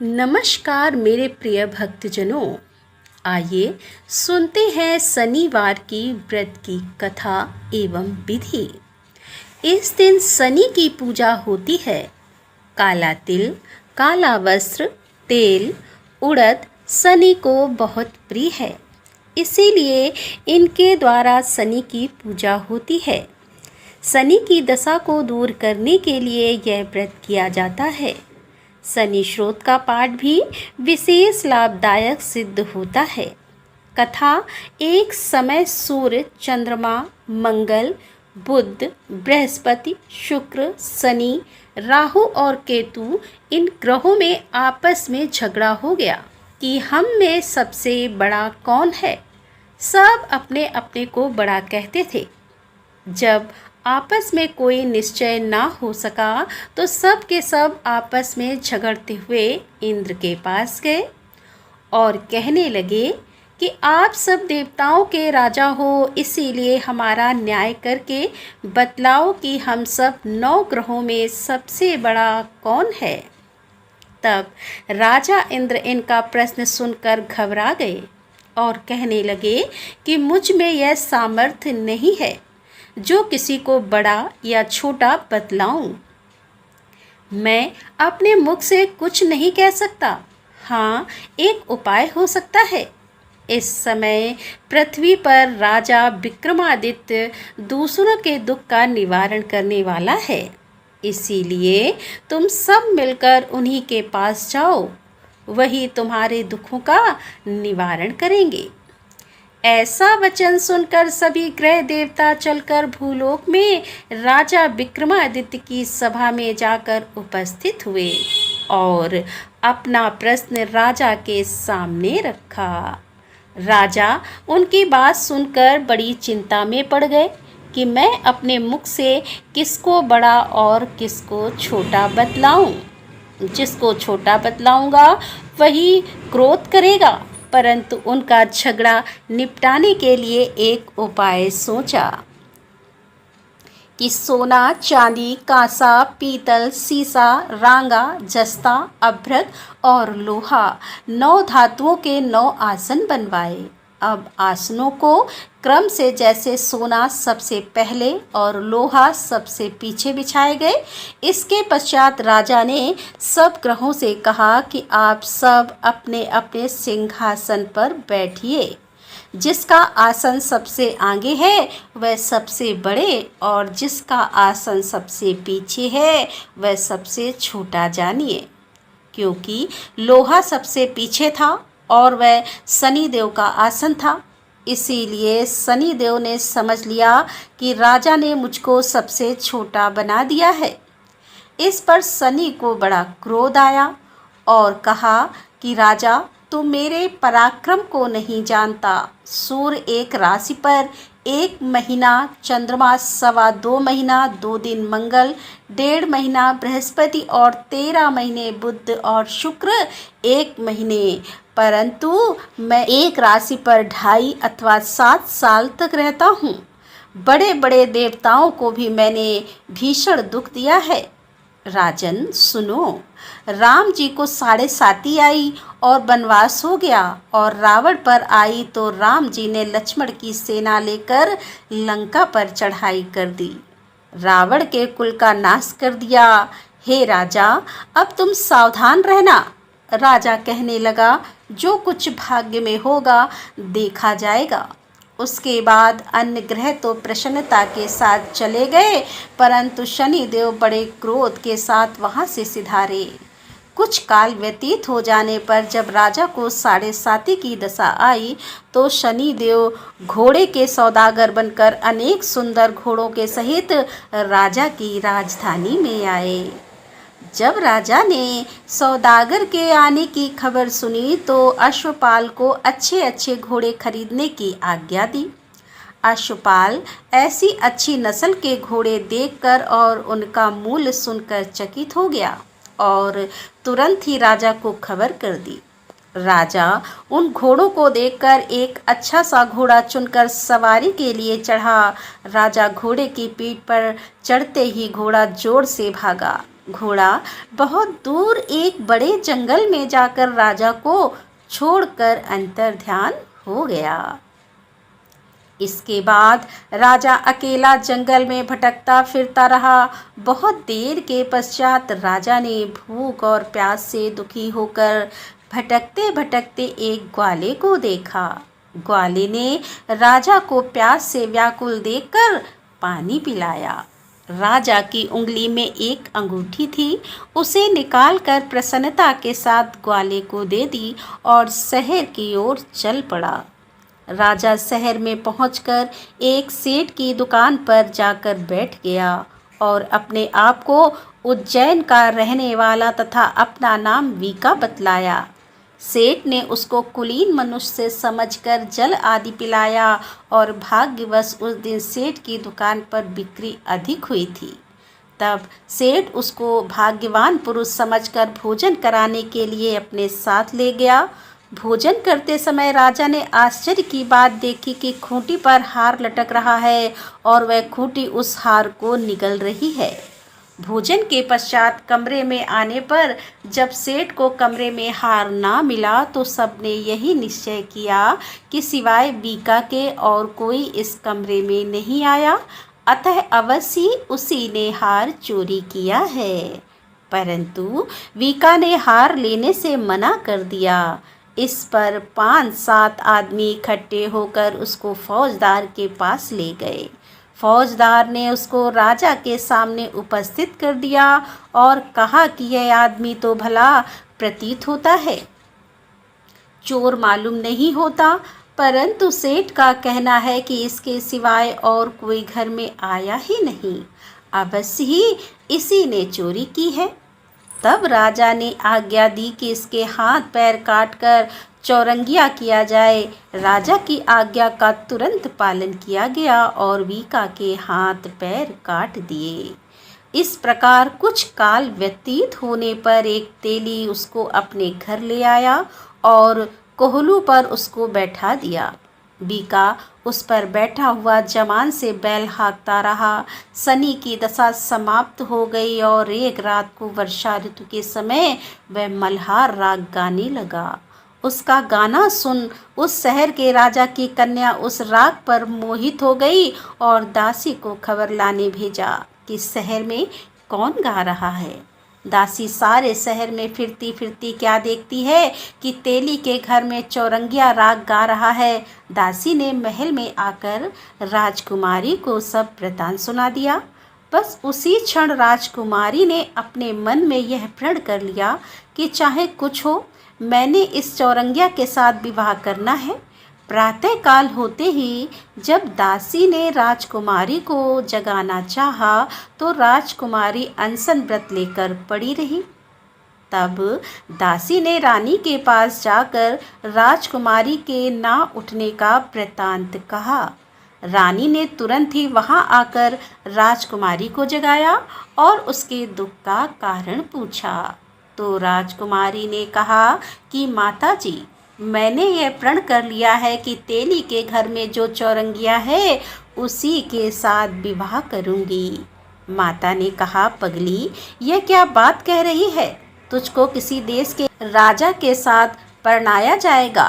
नमस्कार मेरे प्रिय भक्तजनों। आइए सुनते हैं शनिवार की व्रत की कथा एवं विधि। इस दिन शनि की पूजा होती है। काला तिल, काला वस्त्र, तेल, उड़द शनि को बहुत प्रिय है, इसीलिए इनके द्वारा शनि की पूजा होती है। शनि की दशा को दूर करने के लिए यह व्रत किया जाता है। शनि स्रोत का पाठ भी विशेष लाभदायक सिद्ध होता है। कथा एक समय सूर्य, चंद्रमा, मंगल, बुध, बृहस्पति, शुक्र, शनि, राहु और केतु इन ग्रहों में आपस में झगड़ा हो गया कि हम में सबसे बड़ा कौन है। सब अपने अपने को बड़ा कहते थे। जब आपस में कोई निश्चय ना हो सका तो सब के सब आपस में झगड़ते हुए इंद्र के पास गए और कहने लगे कि आप सब देवताओं के राजा हो, इसीलिए हमारा न्याय करके बतलाओ कि हम सब 9 ग्रहों में सबसे बड़ा कौन है। तब राजा इंद्र इनका प्रश्न सुनकर घबरा गए और कहने लगे कि मुझ में यह सामर्थ्य नहीं है जो किसी को बड़ा या छोटा बतलाऊं। मैं अपने मुख से कुछ नहीं कह सकता। हाँ, एक उपाय हो सकता है। इस समय पृथ्वी पर राजा विक्रमादित्य दूसरों के दुख का निवारण करने वाला है, इसीलिए तुम सब मिलकर उन्हीं के पास जाओ, वही तुम्हारे दुखों का निवारण करेंगे। ऐसा वचन सुनकर सभी ग्रह देवता चलकर भूलोक में राजा विक्रमादित्य की सभा में जाकर उपस्थित हुए और अपना प्रश्न राजा के सामने रखा। राजा उनकी बात सुनकर बड़ी चिंता में पड़ गए कि मैं अपने मुख से किसको बड़ा और किसको छोटा बतलाऊं। जिसको छोटा बतलाऊंगा वही क्रोध करेगा, परंतु उनका झगड़ा निपटाने के लिए एक उपाय सोचा कि सोना, चांदी, कांसा, पीतल, सीसा, रांगा, जस्ता, अभ्रक और लोहा 9 धातुओं के 9 आसन बनवाए। अब आसनों को क्रम से जैसे सोना सबसे पहले और लोहा सबसे पीछे बिछाए गए। इसके पश्चात राजा ने सब ग्रहों से कहा कि आप सब अपने अपने सिंहासन पर बैठिए। जिसका आसन सबसे आगे है वह सबसे बड़े और जिसका आसन सबसे पीछे है वह सबसे छोटा जानिए। क्योंकि लोहा सबसे पीछे था और वह शनिदेव का आसन था, इसीलिए शनिदेव ने समझ लिया कि राजा ने मुझको सबसे छोटा बना दिया है। इस पर शनि को बड़ा क्रोध आया और कहा कि राजा, तू मेरे पराक्रम को नहीं जानता। सूर्य एक राशि पर 1 महीना, चंद्रमा 2.25 महीना 2 दिन मंगल, 1.5 महीना बृहस्पति और 13 महीने बुध और शुक्र 1 महीने, परंतु मैं एक राशि पर 2.5 अथवा 7 साल तक रहता हूँ। बड़े बड़े देवताओं को भी मैंने भीषण दुख दिया है। राजन सुनो, राम जी को 7.5 आई और वनवास हो गया और रावण पर आई तो राम जी ने लक्ष्मण की सेना लेकर लंका पर चढ़ाई कर दी, रावण के कुल का नाश कर दिया। हे राजा, अब तुम सावधान रहना। राजा कहने लगा, जो कुछ भाग्य में होगा देखा जाएगा। उसके बाद अन्य ग्रह तो प्रसन्नता के साथ चले गए, परंतु शनिदेव बड़े क्रोध के साथ वहां से सिधारे। कुछ काल व्यतीत हो जाने पर जब राजा को 7.5 की दशा आई तो शनिदेव घोड़े के सौदागर बनकर अनेक सुंदर घोड़ों के सहित राजा की राजधानी में आए। जब राजा ने सौदागर के आने की खबर सुनी तो अश्वपाल को अच्छे अच्छे घोड़े खरीदने की आज्ञा दी। अश्वपाल ऐसी अच्छी नस्ल के घोड़े देखकर और उनका मूल्य सुनकर चकित हो गया और तुरंत ही राजा को खबर कर दी। राजा उन घोड़ों को देखकर एक अच्छा सा घोड़ा चुनकर सवारी के लिए चढ़ा। राजा घोड़े की पीठ पर चढ़ते ही घोड़ा जोर से भागा घोड़ा बहुत दूर एक बड़े जंगल में जाकर राजा को छोड़कर अंतर्ध्यान हो गया। इसके बाद राजा अकेला जंगल में भटकता फिरता रहा। बहुत देर के पश्चात राजा ने भूख और प्यास से दुखी होकर भटकते भटकते एक ग्वाले को देखा। ग्वाले ने राजा को प्यास से व्याकुल देखकर पानी पिलाया। राजा की उंगली में एक अंगूठी थी, उसे निकालकर प्रसन्नता के साथ ग्वाले को दे दी और शहर की ओर चल पड़ा। राजा शहर में पहुंचकर एक सेठ की दुकान पर जाकर बैठ गया और अपने आप को उज्जैन का रहने वाला तथा अपना नाम वीका बतलाया। सेठ ने उसको कुलीन मनुष्य समझकर जल आदि पिलाया और भाग्यवश उस दिन सेठ की दुकान पर बिक्री अधिक हुई थी। तब सेठ उसको भाग्यवान पुरुष समझकर भोजन कराने के लिए अपने साथ ले गया। भोजन करते समय राजा ने आश्चर्य की बात देखी कि खूंटी पर हार लटक रहा है और वह खूंटी उस हार को निगल रही है। भोजन के पश्चात कमरे में आने पर जब सेठ को कमरे में हार ना मिला तो सबने यही निश्चय किया कि सिवाय वीका के और कोई इस कमरे में नहीं आया, अतः अवश्य उसी ने हार चोरी किया है। परंतु वीका ने हार लेने से मना कर दिया। इस पर 5-7 आदमी इकट्ठे होकर उसको फौजदार के पास ले गए। फौजदार ने उसको राजा के सामने उपस्थित कर दिया और कहा कि यह आदमी तो भला प्रतीत होता है, चोर मालूम नहीं होता, परंतु सेठ का कहना है कि इसके सिवाय और कोई घर में आया ही नहीं, अवश्य ही इसी ने चोरी की है। तब राजा ने आज्ञा दी कि इसके हाथ पैर काटकर चौरंगिया किया जाए। राजा की आज्ञा का तुरंत पालन किया गया और वीका के हाथ पैर काट दिए। इस प्रकार कुछ काल व्यतीत होने पर एक तेली उसको अपने घर ले आया और कोहलू पर उसको बैठा दिया। वीका उस पर बैठा हुआ जमान से बैल हाँकता रहा। शनि की दशा समाप्त हो गई और एक रात को वर्षा ऋतु के समय वह मल्हार राग गाने लगा। उसका गाना सुन उस शहर के राजा की कन्या उस राग पर मोहित हो गई और दासी को खबर लाने भेजा कि शहर में कौन गा रहा है। दासी सारे शहर में फिरती फिरती क्या देखती है कि तेली के घर में चौरंगिया राग गा रहा है। दासी ने महल में आकर राजकुमारी को सब वृतांत सुना दिया। बस उसी क्षण राजकुमारी ने अपने मन में यह प्रण कर लिया कि चाहे कुछ हो, मैंने इस चौरंगिया के साथ विवाह करना है। प्रातःकाल होते ही जब दासी ने राजकुमारी को जगाना चाहा तो राजकुमारी अनशन व्रत लेकर पड़ी रही। तब दासी ने रानी के पास जाकर राजकुमारी के ना उठने का वृत्तांत कहा। रानी ने तुरंत ही वहां आकर राजकुमारी को जगाया और उसके दुख का कारण पूछा। तो राजकुमारी ने कहा कि माताजी, मैंने यह प्रण कर लिया है कि तेली के घर में जो चौरंगिया है उसी के साथ विवाह करूंगी। माता ने कहा, पगली, यह क्या बात कह रही है? तुझको किसी देश के राजा के साथ परणाया जाएगा।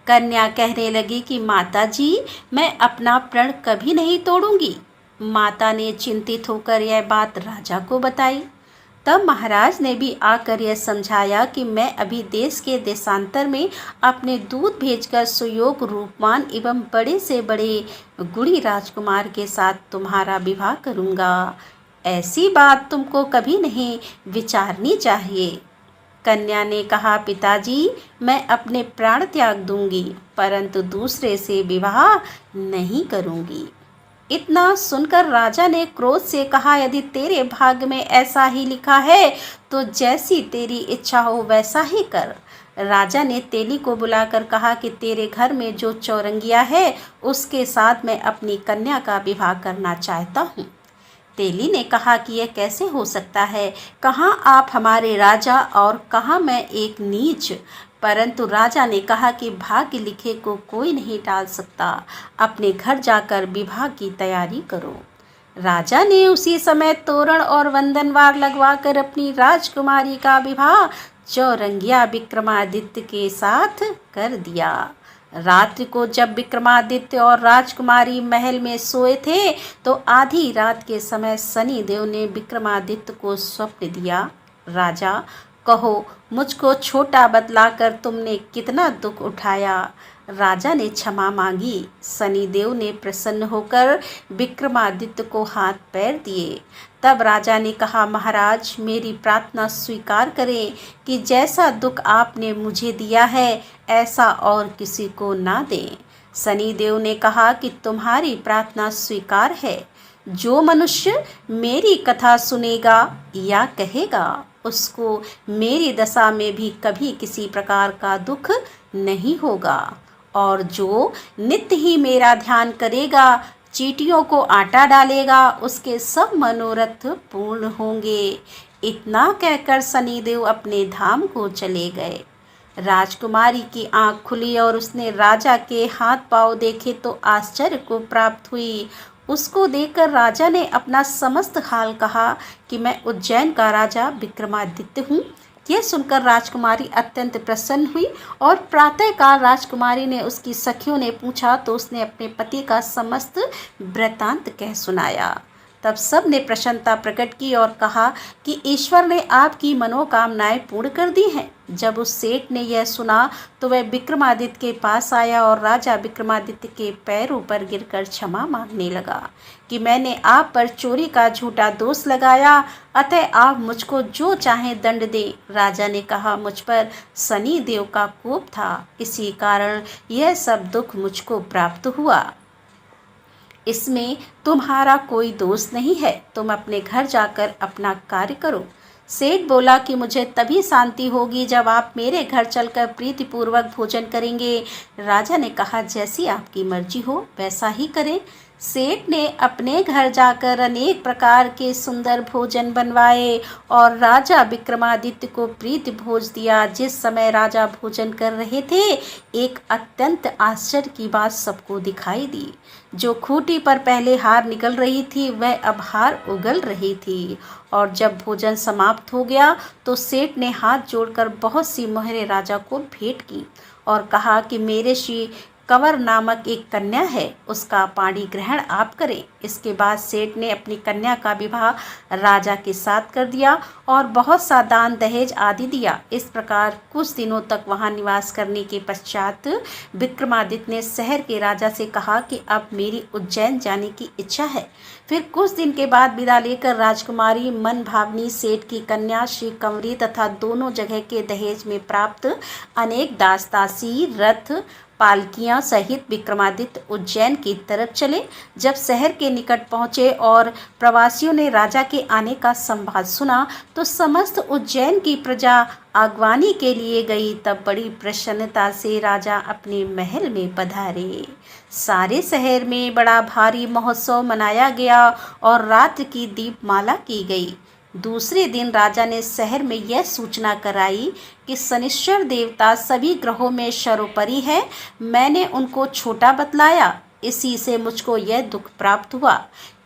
कन्या कहने लगी कि माताजी, मैं अपना प्रण कभी नहीं तोड़ूंगी। माता ने चिंतित होकर यह बात राजा को बताई। तब महाराज ने भी आकर यह समझाया कि मैं अभी देश के देशांतर में अपने दूत भेजकर सुयोग रूपवान एवं बड़े से बड़े गुणी राजकुमार के साथ तुम्हारा विवाह करूँगा। ऐसी बात तुमको कभी नहीं विचारनी चाहिए। कन्या ने कहा, पिताजी, मैं अपने प्राण त्याग दूंगी, परंतु दूसरे से विवाह नहीं करूंगी। इतना सुनकर राजा ने क्रोध से कहा, यदि तेरे भाग्य में ऐसा ही लिखा है तो जैसी तेरी इच्छा हो वैसा ही कर। राजा ने तेली को बुलाकर कहा कि तेरे घर में जो चौरंगिया है उसके साथ मैं अपनी कन्या का विवाह करना चाहता हूँ। तेली ने कहा कि यह कैसे हो सकता है? कहाँ आप हमारे राजा और कहाँ मैं एक नीच। परंतु राजा ने कहा कि भाग्य लिखे को कोई नहीं टाल सकता। अपने घर जाकर विवाह की तैयारी करो। राजा ने उसी समय तोरण और वंदनवार लगवाकर अपनी राजकुमारी का विवाह चौरंगिया विक्रमादित्य के साथ कर दिया। रात्रि को जब विक्रमादित्य और राजकुमारी महल में सोए थे तो आधी रात के समय शनिदेव ने विक्रमादित्य को स्वप्न दिया। राजा, कहो, मुझको छोटा बतलाकर तुमने कितना दुख उठाया। राजा ने क्षमा मांगी। शनिदेव ने प्रसन्न होकर विक्रमादित्य को हाथ पैर दिए। तब राजा ने कहा, महाराज, मेरी प्रार्थना स्वीकार करें कि जैसा दुख आपने मुझे दिया है ऐसा और किसी को ना दें। शनिदेव ने कहा कि तुम्हारी प्रार्थना स्वीकार है। जो मनुष्य मेरी कथा सुनेगा या कहेगा उसको मेरी दशा में भी कभी किसी प्रकार का दुख नहीं होगा, और जो नित्य ही मेरा ध्यान करेगा, चींटियों को आटा डालेगा, उसके सब मनोरथ पूर्ण होंगे। इतना कहकर शनिदेव अपने धाम को चले गए। राजकुमारी की आंख खुली और उसने राजा के हाथ पांव देखे तो आश्चर्य को प्राप्त हुई। उसको देखकर राजा ने अपना समस्त हाल कहा कि मैं उज्जैन का राजा विक्रमादित्य हूँ। यह सुनकर राजकुमारी अत्यंत प्रसन्न हुई और प्रातःकाल राजकुमारी ने उसकी सखियों ने पूछा तो उसने अपने पति का समस्त वृत्तांत कह सुनाया। तब सब ने प्रसन्नता प्रकट की और कहा कि ईश्वर ने आपकी मनोकामनाएं पूर्ण कर दी हैं। जब उस सेठ ने यह सुना तो वह विक्रमादित्य के पास आया और राजा विक्रमादित्य के पैरों पर गिरकर क्षमा मांगने लगा कि मैंने आप पर चोरी का झूठा दोष लगाया, अतः आप मुझको जो चाहें दंड दें। राजा ने कहा, मुझ पर शनि देव का कोप था, इसी कारण यह सब दुख मुझको प्राप्त हुआ। इसमें तुम्हारा कोई दोष नहीं है। तुम अपने घर जाकर अपना कार्य करो। सेठ बोला कि मुझे तभी शांति होगी जब आप मेरे घर चलकर प्रीतिपूर्वक भोजन करेंगे। राजा ने कहा, जैसी आपकी मर्जी हो वैसा ही करें। सेठ ने अपने घर जाकर अनेक प्रकार के सुंदर भोजन बनवाए और राजा विक्रमादित्य को प्रीति भोज दिया। जिस समय राजा भोजन कर रहे थे, एक अत्यंत आश्चर्य की बात सबको दिखाई दी। जो खूंटी पर पहले हार निकल रही थी वह अब हार उगल रही थी। और जब भोजन समाप्त हो गया तो सेठ ने हाथ जोड़कर बहुत सी मोहरें राजा को भेंट की और कहा कि मेरे श्री कंवर नामक एक कन्या है, उसका पाणी ग्रहण आप करें। इसके बाद सेठ ने अपनी कन्या का विवाह राजा के साथ कर दिया और बहुत सा दान दहेज आदि दिया। इस प्रकार कुछ दिनों तक वहां निवास करने के पश्चात विक्रमादित्य ने शहर के राजा से कहा कि अब मेरी उज्जैन जाने की इच्छा है। फिर कुछ दिन के बाद विदा लेकर राजकुमारी मन भावनी सेठ की कन्या श्री कंवरी तथा दोनों जगह के दहेज में प्राप्त अनेक दास दासी, रथ, पालकियां सहित विक्रमादित्य उज्जैन की तरफ चले। जब शहर के निकट पहुंचे और प्रवासियों ने राजा के आने का संवाद सुना तो समस्त उज्जैन की प्रजा आगवानी के लिए गई। तब बड़ी प्रसन्नता से राजा अपने महल में पधारे। सारे शहर में बड़ा भारी महोत्सव मनाया गया और रात्रि की दीपमाला की गई। दूसरे दिन राजा ने शहर में यह सूचना कराई कि शनिश्चर देवता सभी ग्रहों में सर्वोपरि है। मैंने उनको छोटा बतलाया, इसी से मुझको यह दुख प्राप्त हुआ।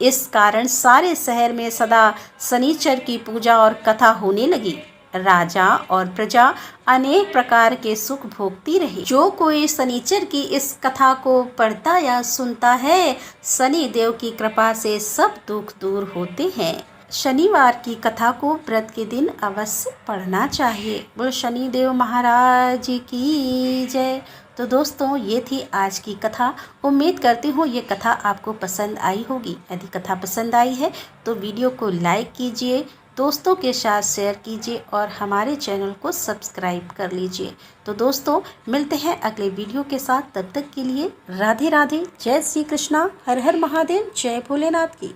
इस कारण सारे शहर में सदा शनिचर की पूजा और कथा होने लगी। राजा और प्रजा अनेक प्रकार के सुख भोगती रही। जो कोई शनिचर की इस कथा को पढ़ता या सुनता है, शनि देव की कृपा से सब दुख दूर होते हैं। शनिवार की कथा को व्रत के दिन अवश्य पढ़ना चाहिए। बोल शनिदेव महाराज की जय। तो दोस्तों, ये थी आज की कथा। उम्मीद करती हूँ ये कथा आपको पसंद आई होगी। यदि कथा पसंद आई है तो वीडियो को लाइक कीजिए, दोस्तों के साथ शेयर कीजिए और हमारे चैनल को सब्सक्राइब कर लीजिए। तो दोस्तों, मिलते हैं अगले वीडियो के साथ। तब तक के लिए राधे राधे, जय श्री कृष्णा, हर हर महादेव, जय भोलेनाथ की।